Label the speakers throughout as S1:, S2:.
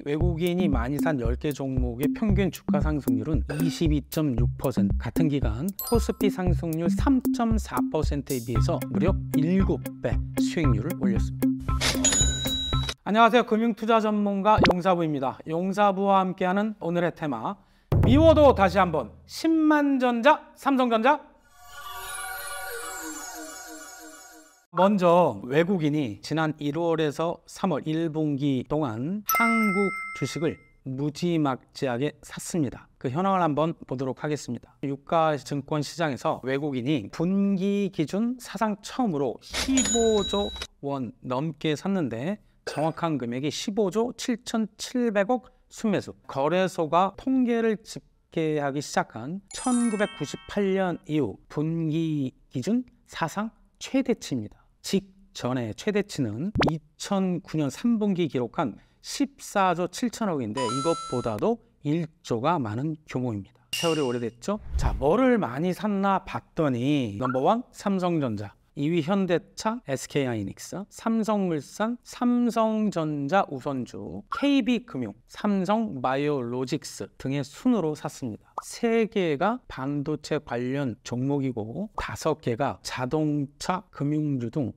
S1: 외국인이 많이 산 10개 종목의 평균 주가 상승률은 22.6%, 같은 기간 코스피 상승률 3.4%에 비해서 무려 7배 수익률을 올렸습니다. 안녕하세요. 금융투자 전문가 용사부입니다. 용사부와 함께하는 오늘의 테마, 미워도 다시 한번 10만전자 삼성전자. 먼저 외국인이 지난 1월에서 3월 1분기 동안 한국 주식을 무지막지하게 샀습니다. 그 현황을 한번 보도록 하겠습니다. 유가증권 시장에서 외국인이 분기 기준 사상 처음으로 15조 원 넘게 샀는데 정확한 금액이 15조 7,700억 순매수. 거래소가 통계를 집계하기 시작한 1998년 이후 분기 기준 사상 최대치입니다. 직전에 최대치는 2009년 3분기 기록한 14조 7천억인데 이것보다도 1조가 많은 규모입니다. 세월이 오래됐죠? 자, 뭐를 많이 샀나 봤더니 넘버원 삼성전자, 2위 현대차, SK하이닉스, 삼성물산, 삼성전자 우선주, KB금융, 삼성바이오로직스 등의 순으로 샀습니다. 3개가 반도체 관련 종목이고 5개가 자동차, 금융주 등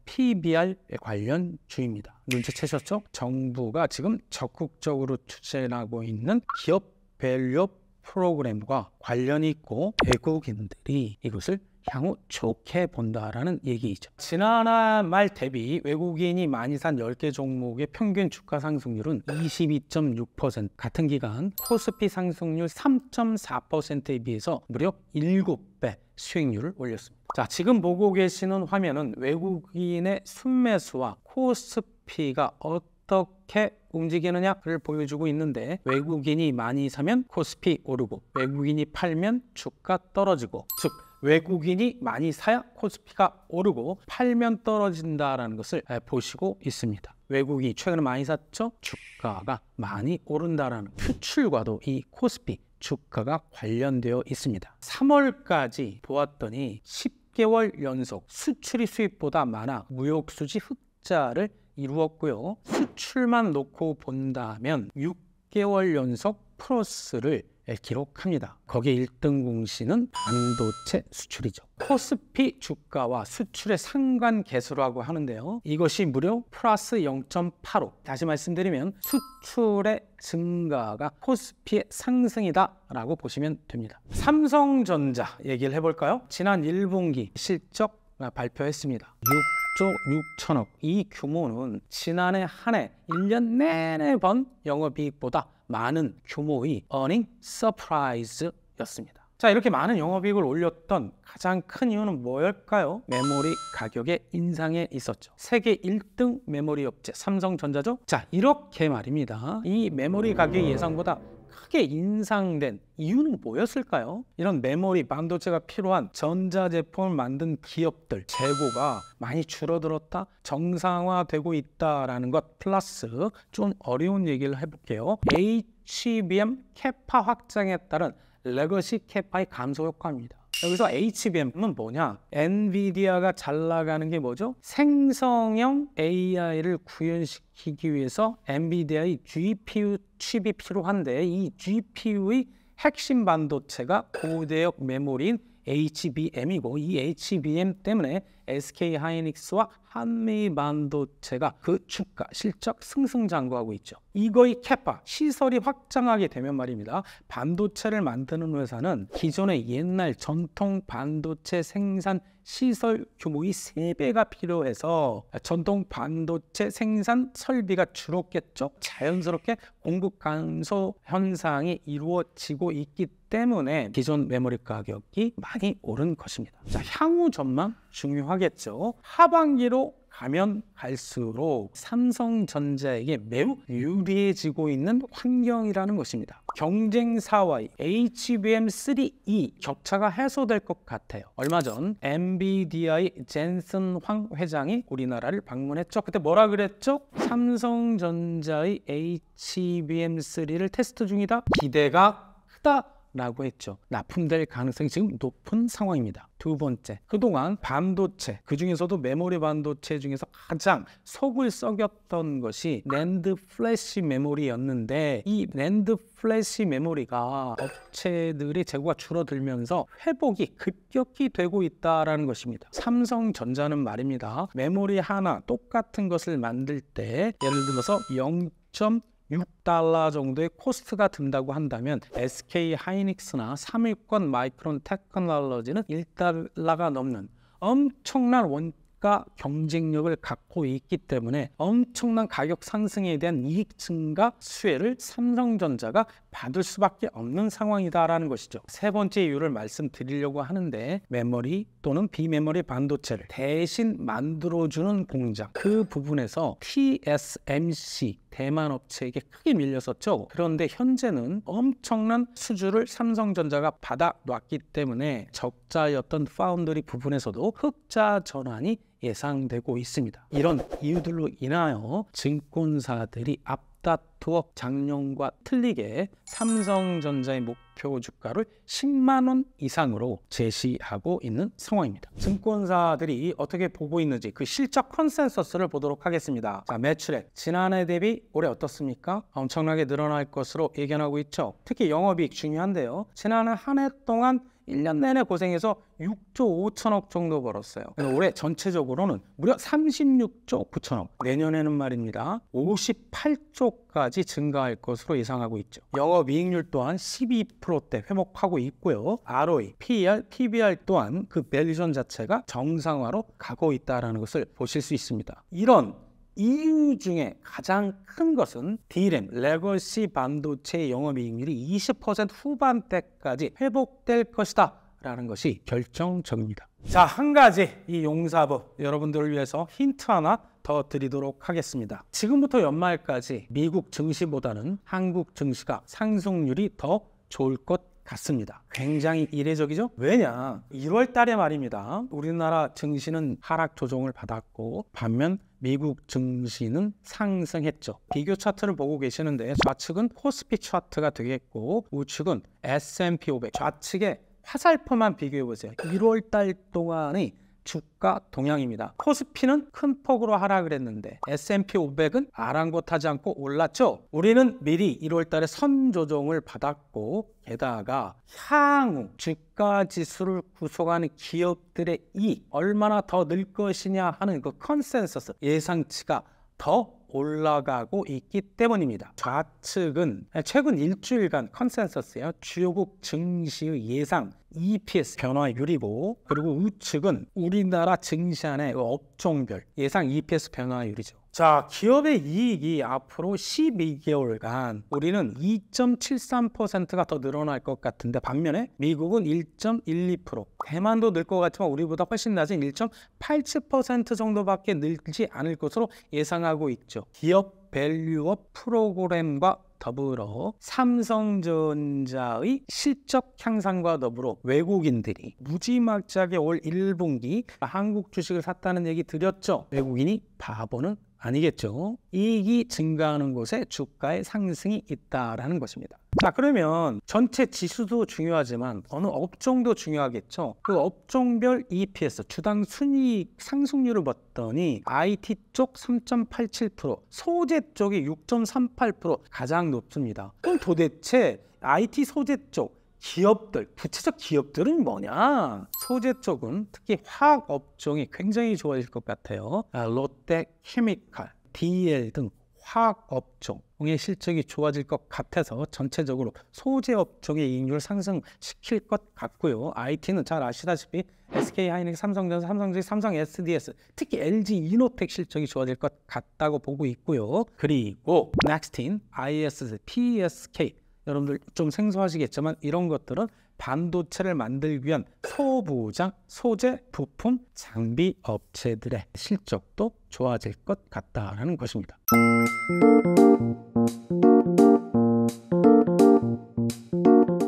S1: PBR 관련 주입니다. 눈치채셨죠? 정부가 지금 적극적으로 추진하고 있는 기업 밸류업 프로그램과 관련이 있고 외국인들이 이것을 향후 좋게 본다라는 얘기이죠. 지난해 말 대비 외국인이 많이 산 10개 종목의 평균 주가 상승률은 22.6%, 같은 기간 코스피 상승률 3.4%에 비해서 무려 7배 수익률을 올렸습니다. 자, 지금 보고 계시는 화면은 외국인의 순매수와 코스피가 어떻게 움직이느냐를 보여주고 있는데, 외국인이 많이 사면 코스피 오르고 외국인이 팔면 주가 떨어지고, 즉 외국인이 많이 사야 코스피가 오르고 팔면 떨어진다라는 것을 보시고 있습니다. 외국인이 최근에 많이 샀죠? 주가가 많이 오른다라는 수출과도 이 코스피 주가가 관련되어 있습니다. 3월까지 보았더니 10개월 연속 수출이 수입보다 많아 무역수지 흑자를 이루었고요. 수출만 놓고 본다면 6개월 연속 플러스를 기록합니다. 거기에 1등 공신은 반도체 수출이죠. 코스피 주가와 수출의 상관계수라고 하는데요. 이것이 무려 플러스 0.85. 다시 말씀드리면 수출의 증가가 코스피의 상승이다라고 보시면 됩니다. 삼성전자 얘기를 해볼까요? 지난 1분기 실적 발표했습니다. 6조 6천억. 이 규모는 지난해 한 해 1년 내내 번 영업이익보다 많은 규모의 어닝 서프라이즈였습니다. 자, 이렇게 많은 영업이익을 올렸던 가장 큰 이유는 뭐일까요? 메모리 가격의 인상에 있었죠. 세계 1등 메모리 업체 삼성전자죠. 자, 이렇게 말입니다. 이 메모리 가격이 예상보다 크게 인상된 이유는 뭐였을까요? 이런 메모리, 반도체가 필요한 전자제품을 만든 기업들 재고가 많이 줄어들었다, 정상화되고 있다라는 것, 플러스 좀 어려운 얘기를 해볼게요. HBM 캐파 확장에 따른 레거시 캐파의 감소 효과입니다. 여기서 HBM은 뭐냐? 엔비디아가 잘 나가는 게 뭐죠? 생성형 AI를 구현시키기 위해서 엔비디아의 GPU 칩이 필요한데, 이 GPU의 핵심 반도체가 고대역 메모리인 HBM이고, 이 HBM 때문에 SK하이닉스와 한미반도체가 그 주가 실적 승승장구하고 있죠. 이거의 캐파, 시설이 확장하게 되면 말입니다, 반도체를 만드는 회사는 기존의 옛날 전통 반도체 생산 시설 규모의 3배가 필요해서 전통 반도체 생산 설비가 줄었겠죠. 자연스럽게 공급 감소 현상이 이루어지고 있기 때문에 기존 메모리 가격이 많이 오른 것입니다. 자, 향후 전망 중요하겠죠. 하반기로 가면 갈수록 삼성전자에게 매우 유리해지고 있는 환경이라는 것입니다. 경쟁사와의 HBM3E 격차가 해소될 것 같아요. 얼마 전 엔비디아의 젠슨 황 회장이 우리나라를 방문했죠. 그때 뭐라 그랬죠? 삼성전자의 HBM3를 테스트 중이다. 기대가 크다 라고 했죠. 납품될 가능성이 지금 높은 상황입니다. 두 번째, 그동안 반도체, 그 중에서도 메모리 반도체 중에서 가장 속을 썩였던 것이 낸드 플래시 메모리였는데, 이 낸드 플래시 메모리가 업체들의 재고가 줄어들면서 회복이 급격히 되고 있다는 것입니다. 삼성전자는 말입니다, 메모리 하나 똑같은 것을 만들 때 예를 들어서 0.6달러 정도의 코스트가 든다고 한다면 SK 하이닉스나 3위권 마이크론 테크놀로지는 1달러가 넘는 엄청난 원가 경쟁력을 갖고 있기 때문에 엄청난 가격 상승에 대한 이익 증가 수혜를 삼성전자가 받을 수밖에 없는 상황이다라는 것이죠. 세 번째 이유를 말씀드리려고 하는데, 메모리 또는 비메모리 반도체를 대신 만들어주는 공장, 그 부분에서 TSMC 대만 업체에게 크게 밀렸었죠. 그런데 현재는 엄청난 수주를 삼성전자가 받아놨기 때문에 적자였던 파운드리 부분에서도 흑자 전환이 예상되고 있습니다. 이런 이유들로 인하여 증권사들이 앞다투어 작년과 틀리게 삼성전자의 목표 주가를 10만 원 이상으로 제시하고 있는 상황입니다. 증권사들이 어떻게 보고 있는지 그 실적 컨센서스를 보도록 하겠습니다. 자, 매출액 지난해 대비 올해 어떻습니까? 엄청나게 늘어날 것으로 예견하고 있죠. 특히 영업이익 중요한데요. 지난해 한 해 동안 1년 내내 고생해서 6조 5천억 정도 벌었어요. 올해 전체적으로는 무려 36조 9천억, 내년에는 말입니다 58조까지 증가할 것으로 예상하고 있죠. 영업이익률 또한 12%대 회복하고 있고요. ROE, PER, PBR 또한 그 밸류션 자체가 정상화로 가고 있다는 것을 보실 수 있습니다. 이런 이유 중에 가장 큰 것은 D램, 레거시 반도체의 영업이익률이 20% 후반대까지 회복될 것이다 라는 것이 결정적입니다. 자, 한 가지 이 용사부 여러분들을 위해서 힌트 하나 더 드리도록 하겠습니다. 지금부터 연말까지 미국 증시보다는 한국 증시가 상승률이 더 좋을 것 같습니다. 굉장히 이례적이죠? 왜냐? 1월 달에 말입니다, 우리나라 증시는 하락 조정을 받았고 반면 미국 증시는 상승했죠. 비교 차트를 보고 계시는데 좌측은 코스피 차트가 되겠고 우측은 S&P 500, 좌측에 화살표만 비교해 보세요. 1월 달 동안의 주가 동향입니다. 코스피는 큰 폭으로 하락을 했는데 S&P 500은 아랑곳하지 않고 올랐죠. 우리는 미리 1월 달에 선 조정을 받았고, 게다가 향후 주가 지수를 구성하는 기업들의 이익 얼마나 더 늘 것이냐 하는 그 컨센서스 예상치가 더 올라가고 있기 때문입니다. 좌측은 최근 일주일간 컨센서스예요. 주요국 증시의 예상 EPS 변화율이고, 그리고 우측은 우리나라 증시 안의 업종별 예상 EPS 변화율이죠. 자, 기업의 이익이 앞으로 12개월간 우리는 2.73%가 더 늘어날 것 같은데 반면에 미국은 1.12%, 대만도 늘 것 같지만 우리보다 훨씬 낮은 1.87% 정도밖에 늘지 않을 것으로 예상하고 있죠. 기업 밸류업 프로그램과 더불어 삼성전자의 실적 향상과 더불어 외국인들이 무지막지하게 올 1분기 한국 주식을 샀다는 얘기 드렸죠. 외국인이 바보는 아니겠죠. 이익이 증가하는 곳에 주가의 상승이 있다라는 것입니다. 자, 그러면 전체 지수도 중요하지만 어느 업종도 중요하겠죠. 그 업종별 EPS, 주당 순이익 상승률을 봤더니 IT 쪽 3.87%, 소재 쪽이 6.38% 가장 높습니다. 그럼 도대체 IT 소재 쪽 기업들, 구체적 기업들은 뭐냐? 소재 쪽은 특히 화학 업종이 굉장히 좋아질 것 같아요. 롯데케미칼, DL 등 화학 업종의 실적이 좋아질 것 같아서 전체적으로 소재 업종의 이익률을 상승시킬 것 같고요. IT는 잘 아시다시피 SK 하이닉스, 삼성전자, 삼성 SDS, 특히 LG 이노텍 실적이 좋아질 것 같다고 보고 있고요. 그리고 넥스틴, IS, PSK, 여러분들 좀 생소하시겠지만 이런 것들은 반도체를 만들기 위한 소부장, 소재, 부품, 장비 업체들의 실적도 좋아질 것 같다라는 것입니다.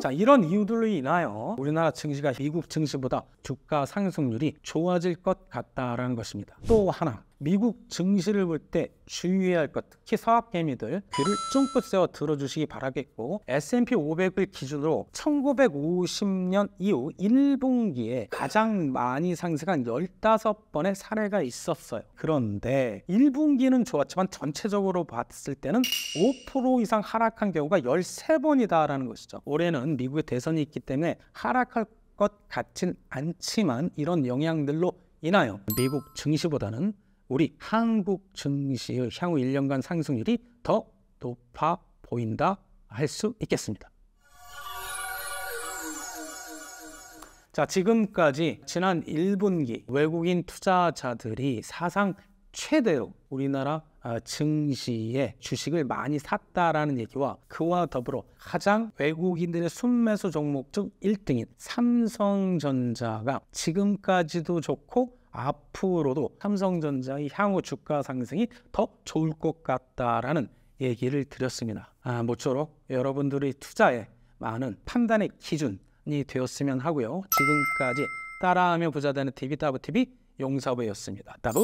S1: 자, 이런 이유들로 인하여 우리나라 증시가 미국 증시보다 주가 상승률이 좋아질 것 같다라는 것입니다. 또 하나, 미국 증시를 볼 때 주의해야 할 것, 특히 서학개미들 귀를 쫑긋 세워 들어주시기 바라겠고, S&P 500을 기준으로 1950년 이후 1분기에 가장 많이 상승한 15번의 사례가 있었어요. 그런데 1분기는 좋았지만 전체적으로 봤을 때는 5% 이상 하락한 경우가 13번이다라는 것이죠. 올해는 미국의 대선이 있기 때문에 하락할 것 같진 않지만 이런 영향들로 인하여 미국 증시보다는 우리 한국 증시의 향후 1년간 상승률이 더 높아 보인다 할 수 있겠습니다. 자, 지금까지 지난 1분기 외국인 투자자들이 사상 최대로 우리나라 증시의 주식을 많이 샀다라는 얘기와 그와 더불어 가장 외국인들의 순매수 종목 중 1등인 삼성전자가 지금까지도 좋고 앞으로도 삼성전자의 향후 주가 상승이 더 좋을 것 같다라는 얘기를 드렸습니다. 모쪼록 여러분들의 투자에 많은 판단의 기준이 되었으면 하고요. 지금까지 따라하며 부자되는 TV 따블TV 용사부였습니다. 따블.